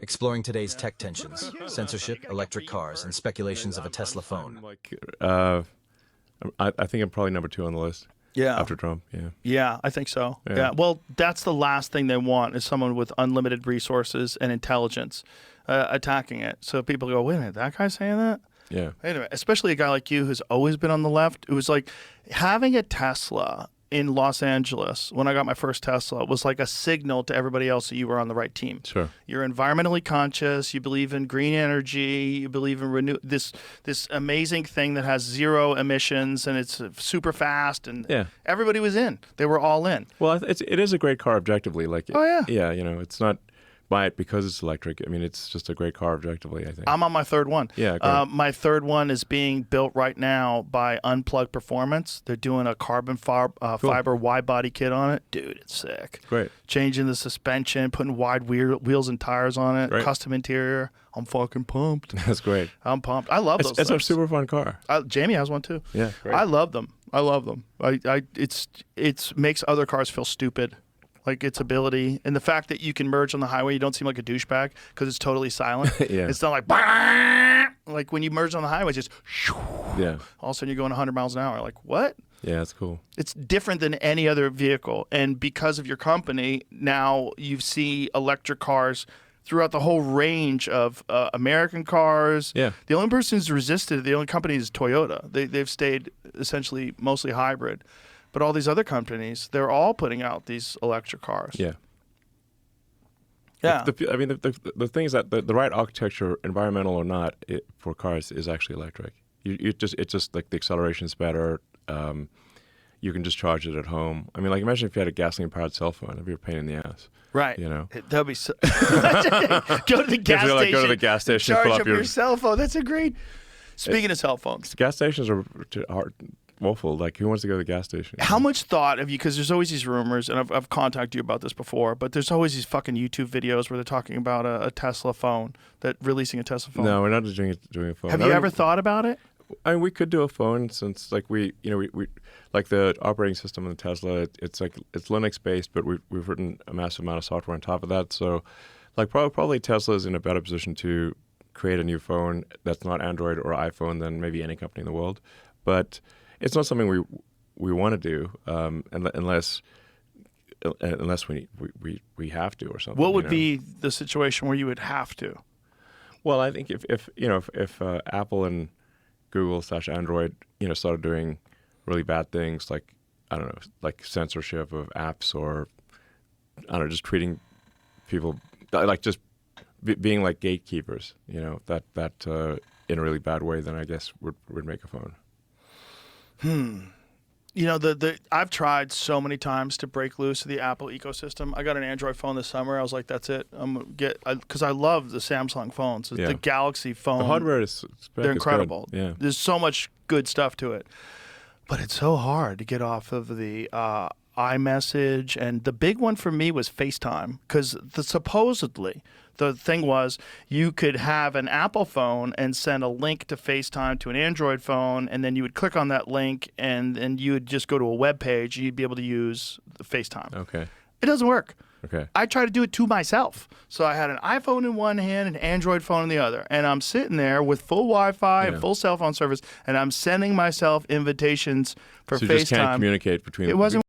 Exploring today's tech tensions, censorship, electric cars, and speculations of a Tesla phone. I think I'm probably number 2 on the list. Yeah. After Trump, yeah. Yeah, I think so. Yeah. Yeah. Well, that's the last thing they want is someone with unlimited resources and intelligence attacking it. So people go, wait a minute, that guy's saying that? Yeah. Wait a minute. Especially a guy like you who's always been on the left. It was like having a Tesla in Los Angeles when I got my first Tesla was like a signal to everybody else that you were on the right team. Sure. You're environmentally conscious. You believe in green energy. You believe in this amazing thing that has 0 emissions and it's super fast. And yeah. Everybody was in. They were all in. Well, it is a great car objectively. Like, oh yeah. Yeah, you know, it's not buy it because it's electric. I mean, it's just a great car objectively, I think. I'm on my third one. Yeah, great. My third one is being built right now by Unplugged Performance. They're doing a carbon fiber wide body kit on it. Dude, it's sick. Great. Changing the suspension, putting wide wheels and tires on it, great. Custom interior. I'm fucking pumped. That's great. I'm pumped. I love those It's a things. super fun car. Jamie has one too. Yeah, great. I love them. I love them. It makes other cars feel stupid. Like its ability and the fact that you can merge on the highway, you don't seem like a douchebag because it's totally silent. Yeah. It's not like when you merge on the highway, it's just yeah. All of a sudden you're going 100 miles an hour. Like what? Yeah, that's cool. It's different than any other vehicle, and because of your company, now you see electric cars throughout the whole range of American cars. Yeah. The only person who's resisted, the only company is Toyota. They've stayed essentially mostly hybrid. But all these other companies, they're all putting out these electric cars. Yeah. Yeah. I mean, the thing is that the right architecture, environmental or not, for cars is actually electric. It's just like the acceleration's better. You can just charge it at home. I mean, like imagine if you had a gasoline-powered cell phone. It'd be a pain in the ass. Right. You know. That'd be so. Go to the gas station. Go to the gas station. Charge Pull up your cell phone. That's a great. Speaking of cell phones, gas stations are woeful. Like, who wants to go to the gas station? How much thought have you? Because there's always these rumors, and I've contacted you about this before. But there's always these fucking YouTube videos where they're talking about a Tesla phone, releasing a Tesla phone. No, we're not doing a phone. Have you ever thought about it? I mean, we could do a phone since like we like the operating system in the Tesla. It's Linux based, but we've written a massive amount of software on top of that. So, like probably Tesla's in a better position to create a new phone that's not Android or iPhone than maybe any company in the world. But it's not something we want to do unless we have to or something. What would be the situation where you would have to? Well, I think if Apple and Google / Android started doing really bad things like, I don't know, like censorship of apps or I don't know, just treating people like just being like gatekeepers, that in a really bad way, then I guess would make a phone. I've tried so many times to break loose of the Apple ecosystem. I got an Android phone this summer. I was like, that's it. I'm gonna because I love the Samsung phones. Yeah. The Galaxy phone. The hardware they're incredible. Yeah. There's so much good stuff to it. But it's so hard to get off of the iMessage. And the big one for me was FaceTime because supposedly the thing was you could have an Apple phone and send a link to FaceTime to an Android phone, and then you would click on that link and you would just go to a web page and you'd be able to use the FaceTime. Okay. It doesn't work. Okay. I tried to do it to myself. So I had an iPhone in one hand and an Android phone in the other. And I'm sitting there with full Wi-Fi and full cell phone service, and I'm sending myself invitations for So FaceTime. you just can't communicate between It wasn't